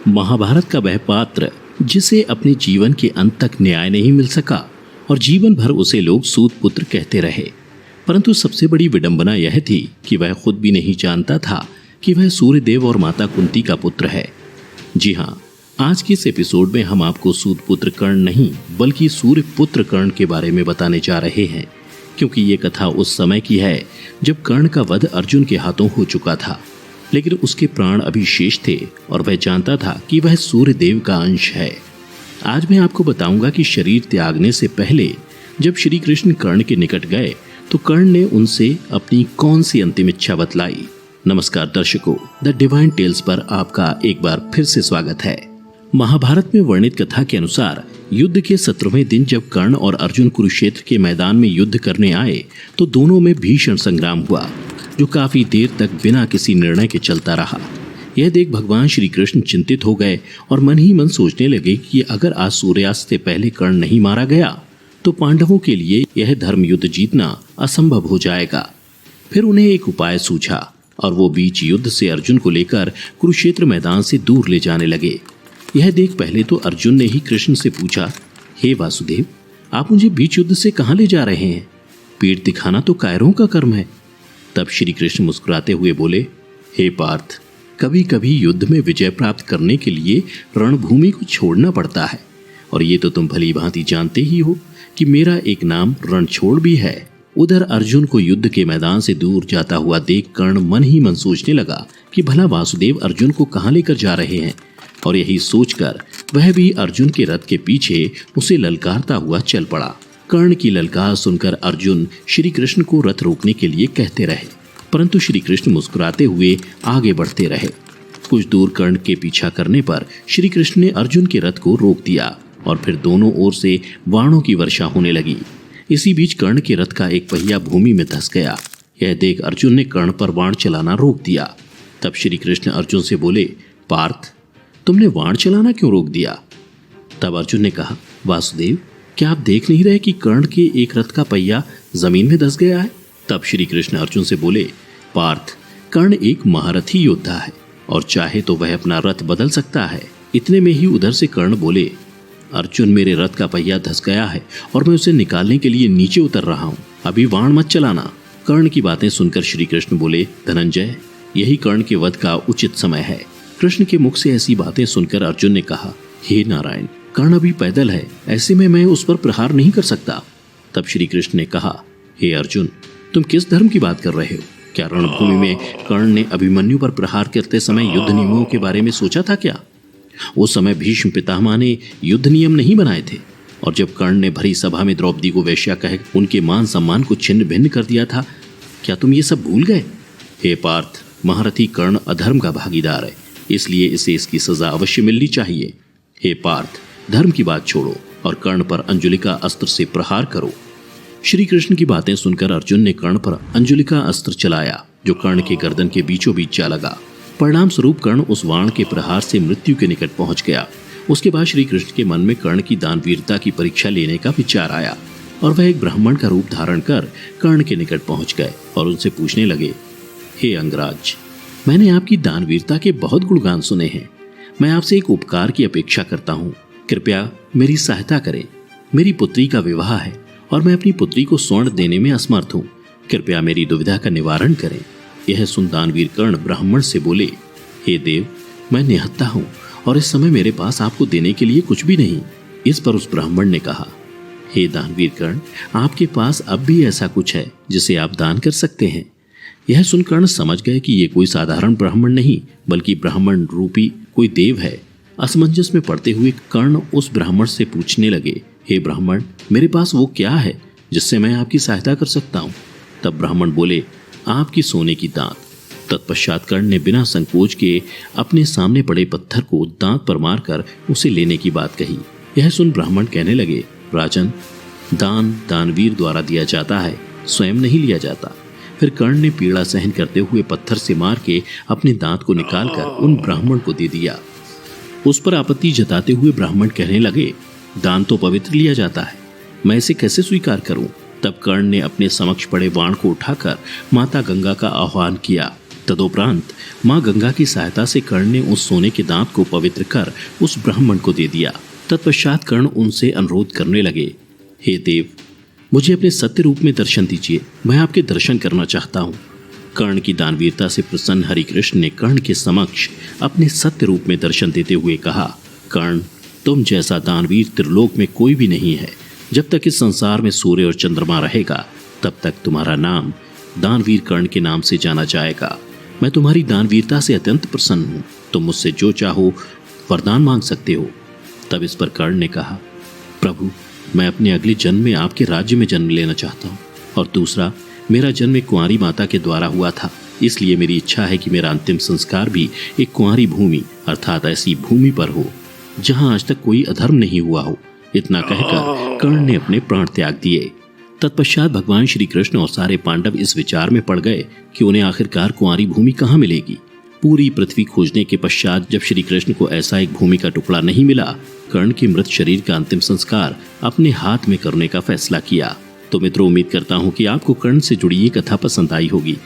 महाभारत का वह पात्र जिसे अपने जीवन के अंत तक न्याय नहीं मिल सका और जीवन भर उसे लोग सूत पुत्र कहते रहे। परंतु सबसे बड़ी विडंबना यह थी कि वह खुद भी नहीं जानता था कि वह सूर्यदेव और माता कुंती का पुत्र है। जी हाँ, आज के इस एपिसोड में हम आपको सूत पुत्र कर्ण नहीं बल्कि सूर्य पुत्र कर्ण के बारे में बताने जा रहे हैं, क्योंकि ये कथा उस समय की है जब कर्ण का वध अर्जुन के हाथों हो चुका था, लेकिन उसके प्राण अभी शेष थे और वह जानता था कि वह सूर्य देव का अंश है। आज मैं आपको बताऊंगा कि शरीर त्यागने से पहले जब श्री कृष्ण कर्ण के निकट गए तो कर्ण ने उनसे अपनी कौन सी अंतिम इच्छा बतलाई। नमस्कार दर्शकों, द डिवाइन टेल्स पर आपका एक बार फिर से स्वागत है। महाभारत में वर्णित कथा के अनुसार युद्ध के 17वें दिन जब कर्ण और अर्जुन कुरुक्षेत्र के मैदान में युद्ध करने आए तो दोनों में भीषण संग्राम हुआ, जो काफी देर तक बिना किसी निर्णय के चलता रहा। यह देख भगवान श्री कृष्ण चिंतित हो गए और मन ही मन सोचने लगे कि अगर आज सूर्यास्त से पहले कर्ण नहीं मारा गया तो पांडवों के लिए यह धर्म युद्ध जीतना असंभव हो जाएगा। फिर उन्हें एक उपाय सूझा और वो बीच युद्ध से अर्जुन को लेकर कुरुक्षेत्र मैदान से दूर ले जाने लगे। यह देख पहले तो अर्जुन ने ही कृष्ण से पूछा, हे वासुदेव, आप मुझे बीच युद्ध से कहाँ ले जा रहे हैं? पीठ दिखाना तो कायरों का कर्म है। तब श्री कृष्ण मुस्कुराते हुए बोले, हे पार्थ, कभी कभी युद्ध में विजय प्राप्त करने के लिए रणभूमि को छोड़ना पड़ता है, और ये तो तुम भली भांति जानते ही हो कि मेरा एक नाम रणछोड़ भी है। उधर अर्जुन को युद्ध के मैदान से दूर जाता हुआ देख कर्ण मन ही मन सोचने लगा कि भला वासुदेव अर्जुन को कहाँ लेकर जा रहे हैं, और यही सोचकर वह भी अर्जुन के रथ के पीछे उसे ललकारता हुआ चल पड़ा। कर्ण की ललकार सुनकर अर्जुन श्री कृष्ण को रथ रोकने के लिए कहते रहे, परंतु श्री कृष्ण मुस्कुराते हुए आगे बढ़ते रहे। कुछ दूर कर्ण के पीछा करने पर श्री कृष्ण ने अर्जुन के रथ को रोक दिया और फिर दोनों ओर से बाणों की वर्षा होने लगी। इसी बीच कर्ण के रथ का एक पहिया भूमि में धंस गया। यह देख अर्जुन ने कर्ण पर बाण चलाना रोक दिया। तब श्री कृष्ण अर्जुन से बोले, पार्थ, तुमने बाण चलाना क्यों रोक दिया? तब अर्जुन ने कहा, वासुदेव, क्या आप देख नहीं रहे कि कर्ण के एक रथ का पहिया जमीन में धंस गया है? तब श्री कृष्ण अर्जुन से बोले, पार्थ, कर्ण एक महारथी योद्धा है और चाहे तो वह अपना रथ बदल सकता है। इतने में ही उधर से कर्ण बोले, अर्जुन, मेरे रथ का पहिया धंस गया है और मैं उसे निकालने के लिए नीचे उतर रहा हूँ, अभी बाण मत चलाना। कर्ण की बातें सुनकर श्री कृष्ण बोले, धनंजय, यही कर्ण के वध का उचित समय है। कृष्ण के मुख से ऐसी बातें सुनकर अर्जुन ने कहा, हे नारायण, कर्ण अभी पैदल है, ऐसे में मैं उस पर प्रहार नहीं कर सकता। तब श्री कृष्ण ने कहा, हे अर्जुन, तुम किस धर्म की बात कर रहे हो? क्या रणभूमि में कर्ण ने अभिमन्यु पर प्रहार करते समय युद्ध नियमों के बारे में सोचा था क्या? उस समय भीष्म पितामह ने युद्ध नियम नहीं बनाए थे, और जब कर्ण ने भरी सभा में द्रौपदी को वेश्या कह उनके मान सम्मान को छिन्न भिन्न कर दिया था, क्या तुम ये सब भूल गए? हे पार्थ, महारथी कर्ण अधर्म का भागीदार है, इसलिए इसे इसकी सजा अवश्य मिलनी चाहिए। हे पार्थ, धर्म की बात छोड़ो और कर्ण पर अंजुलिका अस्त्र से प्रहार करो। श्री कृष्ण की बातें सुनकर अर्जुन ने कर्ण पर अंजुलिका अस्त्र चलाया, जो कर्ण के गर्दन के बीचों बीच जा लगा। परिणाम स्वरूप कर्ण उस बाण के प्रहार से मृत्यु के निकट पहुंच गया। उसके बाद श्री कृष्ण के मन में कर्ण की दानवीरता की परीक्षा लेने का विचार आया और वह एक ब्राह्मण का रूप धारण कर कर्ण के निकट पहुंच गए और उनसे पूछने लगे, हे अंगराज, मैंने आपकी दानवीरता के बहुत गुणगान सुने हैं। मैं आपसे एक उपकार की अपेक्षा करता हूँ, कृपया मेरी सहायता करें। मेरी पुत्री का विवाह है और मैं अपनी पुत्री को स्वर्ण देने में असमर्थ हूँ, कृपया मेरी दुविधा का निवारण करें। यह सुन दानवीर कर्ण ब्राह्मण से बोले, हे देव, मैं निहत्था हूँ और इस समय मेरे पास आपको देने के लिए कुछ भी नहीं। इस पर उस ब्राह्मण ने कहा, हे दानवीर कर्ण, आपके पास अब भी ऐसा कुछ है जिसे आप दान कर सकते हैं। यह सुन कर्ण समझ गए कि ये कोई साधारण ब्राह्मण नहीं बल्कि ब्राह्मण रूपी कोई देव है। असमंजस में पड़ते हुए कर्ण उस ब्राह्मण से पूछने लगे, हे ब्राह्मण, मेरे पास वो क्या है जिससे मैं आपकी सहायता कर सकता हूँ? तब ब्राह्मण बोले, आपकी सोने की दांत। तत्पश्चात कर्ण ने बिना संकोच के अपने सामने पड़े पत्थर को दांत पर मारकर उसे लेने की बात कही। यह सुन ब्राह्मण कहने लगे, राजन, दान दानवीर द्वारा दिया जाता है, स्वयं नहीं लिया जाता। फिर कर्ण ने पीड़ा सहन करते हुए पत्थर से मार के अपने दांत को निकालकर उन ब्राह्मण को दे दिया। उस पर आपत्ति जताते हुए ब्राह्मण कहने लगे, दान तो पवित्र लिया जाता है, मैं इसे कैसे स्वीकार करूं? तब कर्ण ने अपने समक्ष पड़े बाण को उठाकर माता गंगा का आह्वान किया तदुपरांत माँ गंगा की सहायता से कर्ण ने उस सोने के दांत को पवित्र कर उस ब्राह्मण को दे दिया। तत्पश्चात कर्ण उनसे अनुरोध करने लगे, हे देव, मुझे अपने सत्य रूप में दर्शन दीजिए, मैं आपके दर्शन करना चाहता हूँ। कर्ण की दानवीरता से प्रसन्न हरिकृष्ण ने कर्ण के समक्ष अपने सत्य रूप में दर्शन देते हुए कहा, कर्ण, तुम जैसा दानवीर त्रिलोक में कोई भी नहीं है। जब तक इस संसार में सूर्य और चंद्रमा रहेगा तब तक तुम्हारा नाम दानवीर कर्ण के नाम से जाना जाएगा। मैं तुम्हारी दानवीरता से अत्यंत प्रसन्न हूँ। तुम मुझसे जो चाहो वरदान मांग सकते हो। तब इस पर कर्ण ने कहा, प्रभु, मैं अपने अगले जन्म में आपके राज्य में जन्म लेना चाहता हूँ, और दूसरा, मेरा जन्म एक कुंवारी माता के द्वारा हुआ था, इसलिए मेरी इच्छा है कि मेरा अंतिम संस्कार भी एक कुंवारी भूमि अर्थात ऐसी भूमि पर हो जहाँ आज तक कोई अधर्म नहीं हुआ हो। इतना कहकर कर्ण ने अपने प्राण त्याग दिए। तत्पश्चात भगवान श्री कृष्ण और सारे पांडव इस विचार में पड़ गए कि उन्हें आखिरकार कुंवारी भूमि कहाँ मिलेगी। पूरी पृथ्वी खोजने के पश्चात जब श्री कृष्ण को ऐसा एक भूमि का टुकड़ा नहीं मिला, कर्ण के मृत शरीर का अंतिम संस्कार अपने हाथ में करने का फैसला किया। तो मित्रों, उम्मीद करता हूँ कि आपको कर्ण से जुड़ी ये कथा पसंद आई होगी।